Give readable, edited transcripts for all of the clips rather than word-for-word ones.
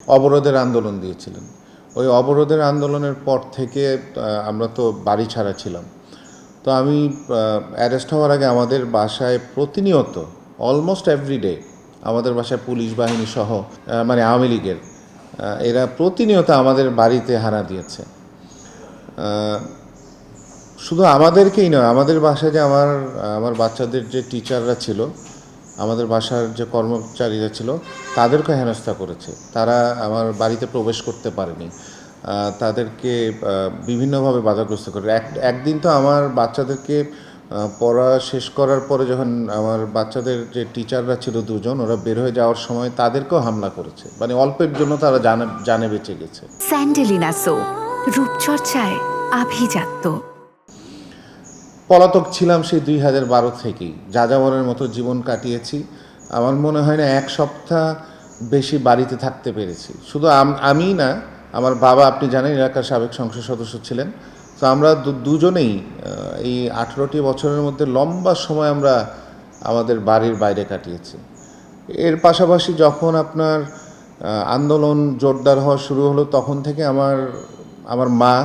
অবরোধের আন্দোলন দিয়েছিলেন। ওই অবরোধের আন্দোলনের পর থেকে আমরা তো বাড়ি ছাড়া ছিলাম। তো আমি অ্যারেস্ট হওয়ার আগে আমাদের বাসায় প্রতিনিয়ত অলমোস্ট এভরিডে আমাদের বাসায় পুলিশ বাহিনী সহ মানে আওয়ামী লীগের এরা প্রতিনিয়ত আমাদের বাড়িতে হানা দিয়েছে। শুধু আমাদেরকেই নয়, আমাদের বাসায় যে আমার বাচ্চাদের যে টিচাররা ছিল, আমাদের বাসার যে কর্মচারীরা ছিল, তাদেরকে হেনস্থা করেছে। তারা আমার বাড়িতে প্রবেশ করতে পারেনি, তাদেরকে বিভিন্নভাবে বাধাগ্রস্ত করে। একদিন তো আমার বাচ্চাদেরকে পড়া শেষ করার পরে যখন আমার বাচ্চাদের যে টিচাররা ছিল দুজন, ওরা বের হয়ে যাওয়ার সময় তাদেরকেও হামলা করেছে। মানে অল্পের জন্য তারা জানে বেঁচে গেছে। স্যান্ডেলিনা সো, রূপচর্চায় আভিজাত্য। পলাতক ছিলাম সেই 2012 থেকেই, যাযাবরের মতো জীবন কাটিয়েছি। আমার মনে হয় না এক সপ্তাহ বেশি বাড়িতে থাকতে পেরেছি। শুধু আমি না, আমার বাবা, আপনি জানেন, এলাকার সাবেক সংসদ সদস্য ছিলেন। তো আমরা দুজনেই এই 18টি বছরের মধ্যে লম্বা সময় আমরা আমাদের বাড়ির বাইরে কাটিয়েছি। এর পাশাপাশি যখন আপনার আন্দোলন জোরদার হওয়া শুরু হলো, তখন থেকে আমার মা,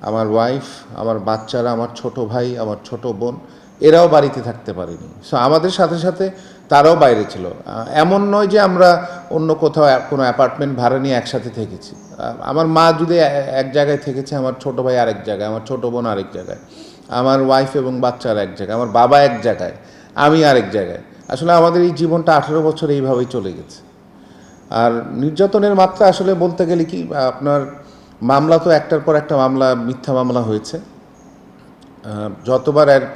আমার ওয়াইফ, আমার বাচ্চারা, আমার ছোট ভাই, আমার ছোট বোন, এরাও বাড়িতে থাকতে পারেনি। সো আমাদের সাথে সাথে তারাও বাইরে ছিল। এমন নয় যে আমরা অন্য কোথাও কোনো অ্যাপার্টমেন্ট ভাড়া নিয়ে একসাথে থেকেছি। আমার মা যদি এক জায়গায় থেকেছে, আমার ছোট ভাই আরেক জায়গায়, আমার ছোট বোন আরেক জায়গায়, আমার ওয়াইফ এবং বাচ্চারা এক জায়গায়, আমার বাবা এক জায়গায়, আমি আরেক জায়গায়। আসলে আমাদের এই জীবনটা 18 বছর এইভাবেই চলে গেছে। আর নির্যাতনের মাত্রা আসলে বলতে গেলে কি, আপনার মামলা তো একটার পর একটা মামলা, মিথ্যা মামলা হয়েছে।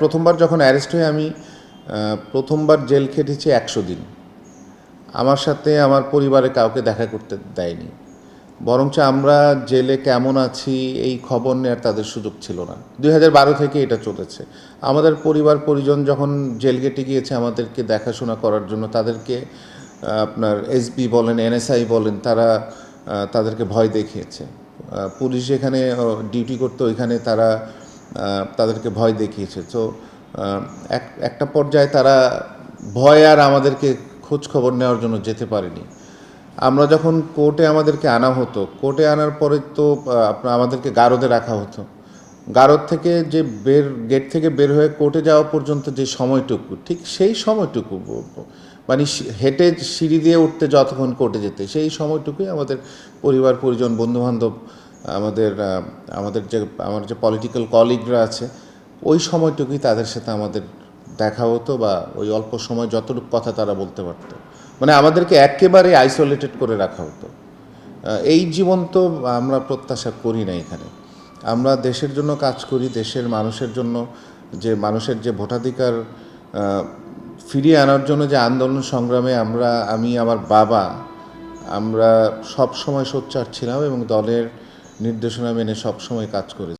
প্রথমবার যখন অ্যারেস্ট হয়ে আমি প্রথমবার জেল খেটেছি 100 দিন। আমার সাথে আমার পরিবারে কাউকে দেখা করতে দেয়নি, বরঞ্চ আমরা জেলে কেমন আছি এই খবর নেওয়ার তাদের সুযোগ ছিল না। 2012 থেকে এটা চলেছে। আমাদের পরিবার পরিজন যখন জেল গেটে গিয়েছে আমাদেরকে দেখাশোনা করার জন্য, তাদেরকে আপনার এসবি বলেন, এনএসআই বলেন, তাদেরকে ভয় দেখিয়েছে। পুলিশ এখানে ডিউটি করতো, ওইখানে তাদেরকে ভয় দেখিয়েছে। তো একটা পর্যায়ে তারা ভয় আর আমাদেরকে খোঁজ খবর নেওয়ার জন্য যেতে পারেনি। আমরা যখন কোর্টে আমাদেরকে আনা হতো, কোর্টে আনার পরে তো আপনার আমাদেরকে গারদে রাখা হতো। গারদ থেকে যে গেট থেকে বের হয়ে কোর্টে যাওয়া পর্যন্ত যে সময়টুকু, ঠিক সেই সময়টুকু, মানে হেঁটে সিঁড়ি দিয়ে উঠতে যতক্ষণ কোর্টে যেতে, সেই সময়টুকুই আমাদের পরিবার পরিজন, বন্ধুবান্ধব, আমার যে পলিটিক্যাল কলিগরা আছে, ওই সময়টুকুই তাদের সাথে আমাদের দেখা হতো, বা ওই অল্প সময় যতটুকু কথা তারা বলতে পারতো। মানে আমাদেরকে একেবারে আইসোলেটেড করে রাখা হতো। এই জীবন তো আমরা প্রত্যাশা করি না এখানে। আমরা দেশের জন্য কাজ করি, দেশের মানুষের জন্য, যে মানুষের যে ভোটাধিকার ফিরিয়ে আনার জন্য যে আন্দোলন সংগ্রামে আমি, আমার বাবা, আমরা সব সময় সোচ্চার ছিলাম এবং দলের নির্দেশনা মেনে সব সময় কাজ করেছি।